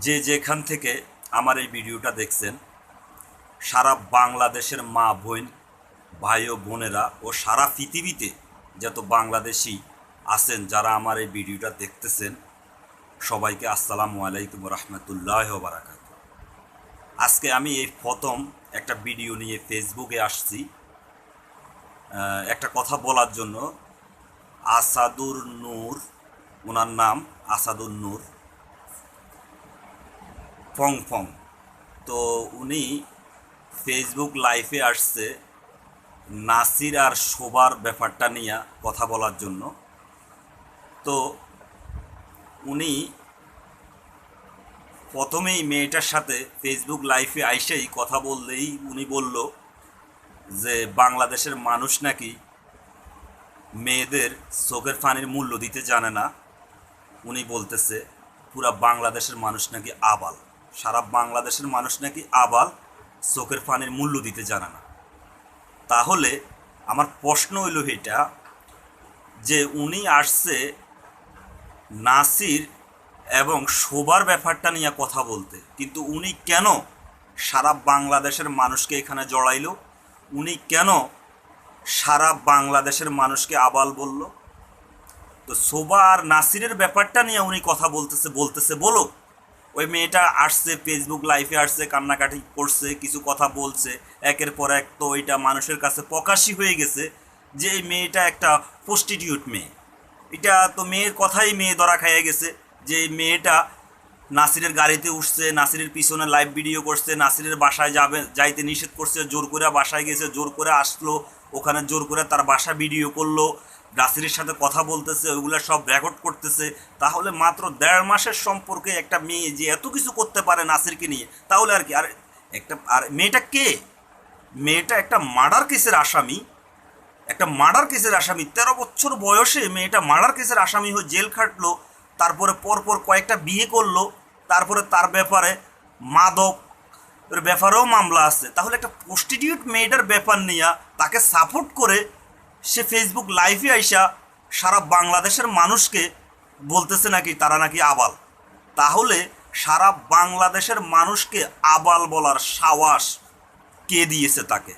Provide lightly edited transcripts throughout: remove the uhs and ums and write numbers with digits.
যে যেখান থেকে আমার এই ভিডিওটা দেখছেন, সারা বাংলাদেশের মা বোন, ভাই ও বোনেরা ও সারা পৃথিবীতে যত বাংলাদেশি আছেন যারা আমার এই ভিডিওটা দেখতেছেন, সবাইকে আসসালামু আলাইকুম রহমতুল্লাহ বারাকাত। আজকে আমি এই প্রথম একটা ভিডিও নিয়ে ফেসবুকে আসছি একটা কথা বলার জন্য। আসাদুর নূর, ওনার নাম আসাদুর নূর ফং ফং। তো উনি ফেসবুক লাইভে আসছে নাসির আর শোবার ব্যাপারটা নিয়ে কথা বলার জন্য। তো উনি প্রথমেই মেয়েটার সাথে ফেসবুক লাইভে আইসেই কথা বললেই উনি বলল যে বাংলাদেশের মানুষ নাকি মেয়েদের চোখের পানির মূল্য দিতে জানে না। উনি বলতেছে পুরা বাংলাদেশের মানুষ নাকি আবাল, সারা বাংলাদেশের মানুষ নাকি আবাল, চোখের পানির মূল্য দিতে জানে না। তাহলে আমার প্রশ্ন হইল এটা যে উনি আসছে নাসির এবং শোবার ব্যাপারটা নিয়ে কথা বলতে, কিন্তু উনি কেন সারা বাংলাদেশের মানুষকে এখানে জড়াইল? উনি কেন সারা বাংলাদেশের মানুষকে আবাল বলল? তো শোভা আর নাসিরের ব্যাপারটা নিয়ে উনি কথা বলতেছে বলো। ওই মেয়েটা আসছে ফেসবুক লাইভে আসছে, কান্নাকাটি করছে, কিছু কথা বলছে, একের পর এক। তো ওইটা মানুষের কাছে প্রকাশই হয়ে গেছে যে এই মেয়েটা একটা প্রস্টিটিউট মেয়ে। এটা তো মেয়ের কথাই মেয়ে ধরা খাইয়ে গেছে যে এই মেয়েটা নাসিরের গাড়িতে উঠছে, নাসিরের পিছনে লাইভ ভিডিও করছে, নাসিরের বাসায় যাইতে নিষেধ করছে, জোর করে বাসায় গেছে, জোর করে আসলো, ওখানে জোর করে তার বাসা ভিডিও করলো, নাসিরের সাথে কথা বলতেছে, ওইগুলো সব রেকর্ড করতেছে। তাহলে মাত্র 1.5 মাসের সম্পর্কে একটা মেয়ে যে এত কিছু করতে পারে নাসিরকে নিয়ে, তাহলে আর কি। আর মেয়েটা কে? মেয়েটা একটা মার্ডার কেসের আসামি, একটা মার্ডার কেসের আসামি। 13 বছর বয়সে মেয়েটা মার্ডার কেসের আসামি হয়ে জেল খাটলো, তারপরে পরপর কয়েকটা বিয়ে করলো, তারপরে তার ব্যাপারে মাদক এর ব্যাপারেও মামলা আছে। তাহলে একটা প্রস্টিটিউট মেয়েটার ব্যাপার নিয়ে তাকে সাপোর্ট করে সে ফেসবুক লাইভে আইসা সারা বাংলাদেশের মানুষকে বলতেছে নাকি তারা নাকি আবাল। তাহলে সারা বাংলাদেশের মানুষকে আবাল বলার সাহস কে দিয়েছে তাকে?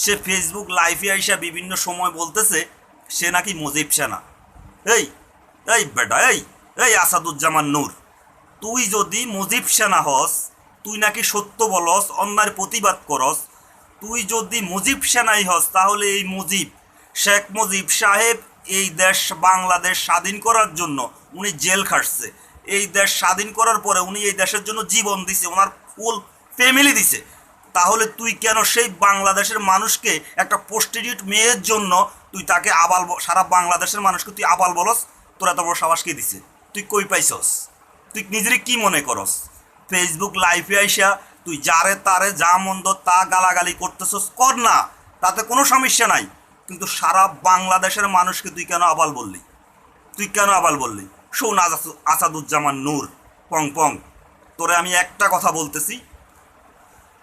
সে ফেসবুক লাইভে আইসা বিভিন্ন সময় বলতেছে সে নাকি মুজিব সেনা। এই এই বেটা, এই আসাদুজ্জামান নূর, তুই যদি মুজিব সেনা হস, তুই নাকি সত্য বলস, অন্যায়ের প্রতিবাদ করস, তুই যদি মুজিব সেনাই হস, তাহলে এই মুজিব, শেখ মুজিব সাহেব এই দেশ বাংলাদেশ স্বাধীন করার জন্য উনি জেল খাটছে। এই দেশ স্বাধীন করার পরে উনি এই দেশের জন্য জীবন দিছে, ওনার ফুল ফ্যামিলি দিছে। তাহলে তুই কেন সেই বাংলাদেশের মানুষকে একটা প্রস্টিটিউট মেয়ের জন্য তুই তাকে আবাল, সারা বাংলাদেশের মানুষকে তুই আবাল বলস? তোর এত বড় সাহস কে দিছে? তুই কই পাইছস? তুই নিজের কি মনে করস? ফেসবুক লাইভে আইসা তুই যারে তারে যা মন্দ তা গালাগালি করতেছস, কর না, তাতে কোনো সমস্যা নাই। কিন্তু সারা বাংলাদেশের মানুষকে তুই কেন আবাল বললি? তুই কেন আবাল বললি? শোন আসাদুজ্জামান নূর পং পং, তোরে আমি একটা কথা বলতেছি,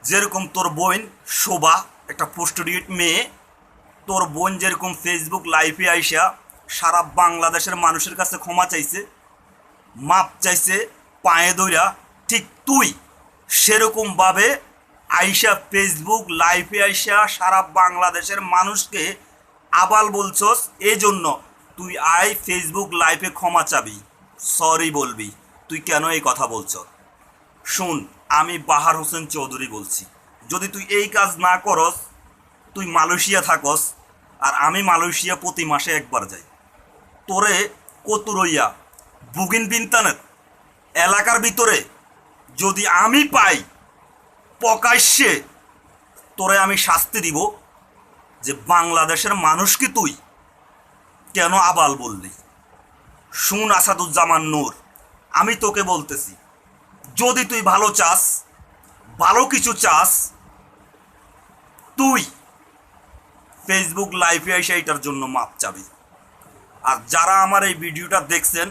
যেরকম তোর বোন শোভা একটা প্রস্টিটিউট মেয়ে, তোর বোন যেরকম ফেসবুক লাইভে আইসা সারা বাংলাদেশের মানুষের কাছে ক্ষমা চাইছে, মাপ চাইছে পায়ে ধইরা, ঠিক তুই সেরকমভাবে আইসা ফেসবুক লাইভে আইসা সারা বাংলাদেশের মানুষকে আবাল বলছস। এই জন্য তুই আই ফেসবুক লাইভে ক্ষমা চাবি, সরি বলবি। তুই কেন এই কথা বলছ? শুন, আমি বাহার হোসেন চৌধুরী বলছি। যদি তুই এই কাজ না করস, তুই মালয়েশিয়া থাকস, আর আমি মালয়েশিয়া প্রতি মাসে একবার যাই। তোরে কতুরইয়া বুগিন বিনতানের এলাকার ভিতরে যদি আমি পাই, প্রকাশ্যে তোরে আমি শাস্তি দিব যে বাংলাদেশের মানুষকে তুই কেন আবাল বললি। শুন আসাদুজ্জামান নূর, আমি তোকে বলতেছি, যদি তুই ভালো চাস, ভালো কিছু চাস, তুই ফেসবুক লাইভে এসে এটার জন্য মাপ চাবি। আর যারা আমার এই ভিডিওটা দেখছেন,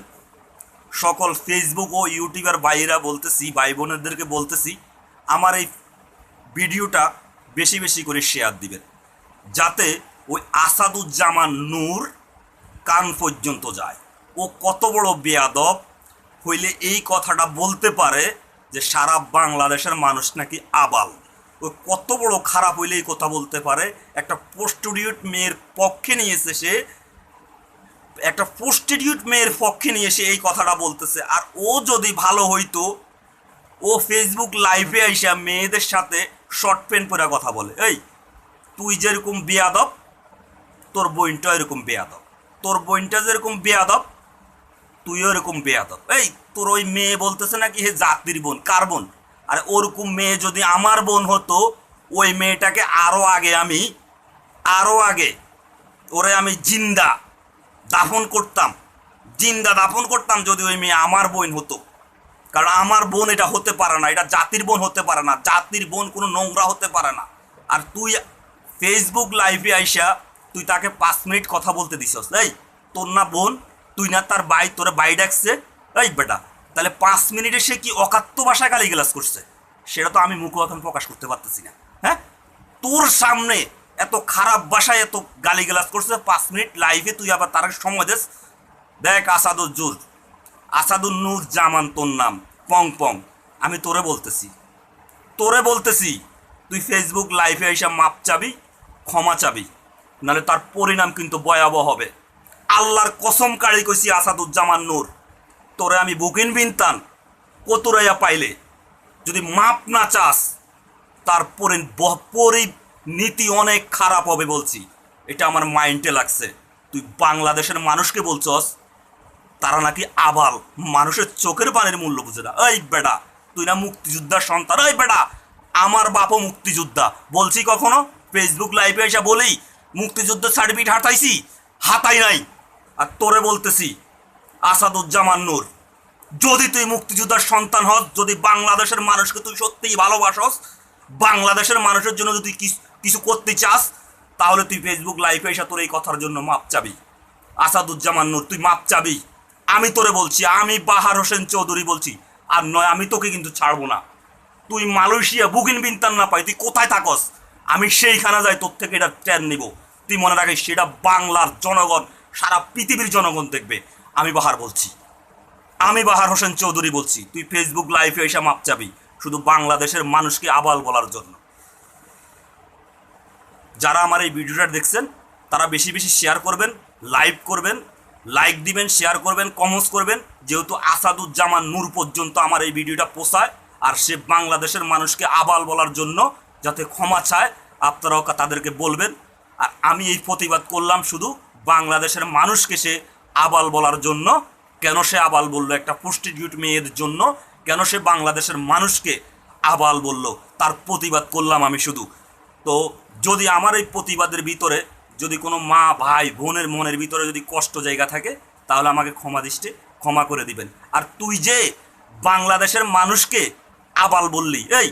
সকল ফেসবুক ও ইউটিউবের ভাইয়েরা বলতেছি, ভাই বোনেদেরকে বলতেছি, আমার এই ভিডিওটা বেশি বেশি করে শেয়ার দিবেন, যাতে ওই আসাদুজ্জামান নূর কান পর্যন্ত যায়। ও কত বড় বেয়াদব, হইলে এই কথাটা বলতে পারে যে সারা বাংলাদেশের মানুষ নাকি আবাল। ওই কত বড় খারাপ হইলে এই কথা বলতে পারে? একটা প্রস্টিটিউট মেয়ের পক্ষে নিয়েছে সে, একটা প্রস্টিটিউট মেয়ের পক্ষে নিয়ে এসে এই কথাটা বলতেছে। আর ও যদি ভালো হইতো, ও ফেসবুক লাইভে আইসা মেয়েদের সাথে শর্ট প্যান্ট পরে কথা বলে। এই তুই যেরকম বেয়াদব, তোর বোনটা এরকম বেয়াদব, তোর বোনটা যেরকম বেয়াদব তুইও এরকম বেয়াদব। এই তোর ওই মেয়ে বলতেছে নাকি হে জাতির বোন, কার বোন? আর ওরকম মেয়ে যদি আমার বোন হতো, ওই মেয়েটাকে আরো আগে ওরে আমি জিন্দা দাফন করতাম, জিন্দা দাফন করতাম যদি ওই মেয়ে আমার বোন হতো। কারণ আমার বোন এটা হতে পারে না, এটা জাতির বোন হতে পারে না, জাতির বোন কোনো নোংরা হতে পারে না। আর তুই ফেসবুক লাইভে আইসা তুই তাকে 5 মিনিট কথা বলতে দিছস। এই তোর না বোন, তুই না তার ভাই, তোরে ভাই ডাকছে? এই বেটা, তাহলে 5 মিনিটে সে কি অকাত্য ভাষায় গালিগালাজ করছে সেটা তো আমি মুখে এখন প্রকাশ করতে পারতেছি না। হ্যাঁ, তোর সামনে এত খারাপ ভাষায় এত গালিগালাজ করছে 5 মিনিট লাইভে, তুই আবার তার সময় দেস। দেখ আসাদুর জামান তোর নাম, পং পং। আমি তোরে বলতেছি তুই ফেসবুক লাইভে এসে মাপ চাবি, ক্ষমা চাবি, নাহলে তার পরিণাম কিন্তু ভয়াবহ হবে। আল্লাহর কসম কাড়ি কইছি আসাদুজ্জামান নূর, তোরে আমি বুকিন বিনতান কতুরাইয়া পাইলে যদি মাপ না চাস, তার পরিণীতি অনেক খারাপ হবে বলছি। এটা আমার মাইন্ডে লাগছে। তুই বাংলাদেশের মানুষকে বলছস তারা নাকি আবাল, মানুষের চোখের পানির মূল্য বুঝে না। এই বেটা, তুই না মুক্তিযোদ্ধার সন্তান? এই বেটা, আমার বাপও মুক্তিযোদ্ধা। বলছি কখনো ফেসবুক লাইভে এসে বলেই মুক্তিযুদ্ধের সার্টিফিকেট হাতাই নাই। আর তোরে বলতেছি আসাদুজ্জামান নূর, যদি তুই মুক্তিযোদ্ধার সন্তান হস, যদি বাংলাদেশের মানুষকে তুই সত্যিই ভালোবাসস, বাংলাদেশের মানুষের জন্য যদি কিছু করতে চাস, তাহলে তুই ফেসবুক লাইভে এসে তোর এই কথার জন্য মাপ চাবি। আসাদুজ্জামান নূর, তুই মাপ চাবি। আমি তোরে বলছি, আমি বাহার হোসেন চৌধুরী বলছি, আর নয় আমি তোকে কিন্তু ছাড়বো না। তুই মালয়েশিয়া বুকিন বিনতান না পাই, তুই কোথায় থাকস, আমি সেইখানে যাই তোর থেকে এটা ট্রেন নিব। তুই মনে রাখিস, সেটা বাংলার জনগণ, সারা পৃথিবীর জনগণ দেখবে। আমি বাহার হোসেন চৌধুরী বলছি, তুই ফেসবুক লাইভে এসে মাপ চাবি শুধু বাংলাদেশের মানুষকে আবাল বলার জন্য। যারা আমার এই ভিডিওটা দেখছেন তারা বেশি বেশি শেয়ার করবেন, লাইক দিবেন, শেয়ার করবেন, কমেন্টস করবেন, যেহেতু আসাদুজ্জামান নূর পর্যন্ত আমার এই ভিডিওটা পৌঁছায় আর সে বাংলাদেশের মানুষকে আবাল বলার জন্য যাতে ক্ষমা চায়, আপনারাও তাদেরকে বলবেন। আর আমি এই প্রতিবাদ করলাম শুধু বাংলাদেশের মানুষকে সে আবাল বলার জন্য। কেন সে আবাল বলল? একটা প্রস্টিটিউট মেয়ের জন্য কেন সে বাংলাদেশের মানুষকে আবাল বলল, তার প্রতিবাদ করলাম আমি শুধু। তো যদি আমার এই প্রতিবাদের ভিতরে যদি কোনো মা ভাই বোনের মনের ভিতরে যদি কষ্ট জায়গা থাকে, তাহলে আমাকে ক্ষমা করে দিবেন। আর তুই যে বাংলাদেশের মানুষকে আবাল বললি, এই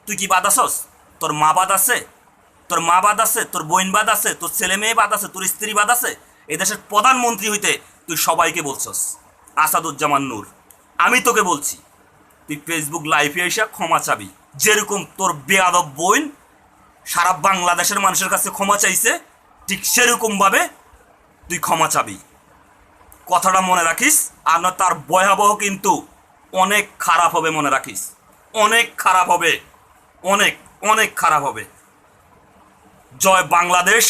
তুই কি বাদ আসস? তোর মা বাদ আছে, তোর বোন বাদ আছে, তোর ছেলে মেয়ে বাদ আছে, তোর স্ত্রী বাদ আছে? এই দেশের প্রধানমন্ত্রী হইতে তুই সবাইকে বলছস। আসাদুজ্জামান নূর, আমি তোকে বলছি, তুই ফেসবুক লাইভে এসে ক্ষমা চাবি, যেরকম তোর বেয়াদব বোন সারা বাংলাদেশের মানুষের কাছে ক্ষমা চাইছে, ঠিক সেরকমভাবে তুই ক্ষমা চাবি। কথাটা মনে রাখিস। আর না, তার ভয়াবহ কিন্তু অনেক খারাপ হবে, মনে রাখিস। অনেক খারাপ হবে, অনেক অনেক খারাপ হবে। জয় বাংলাদেশ,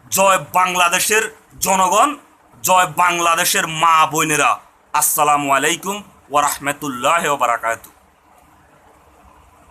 জয় বাংলাদেশের জনগণ, জয় বাংলাদেশের মা বোনেরা। আসসালামু আলাইকুম ওয়া রাহমাতুল্লাহি ওয়া বারাকাতুহু।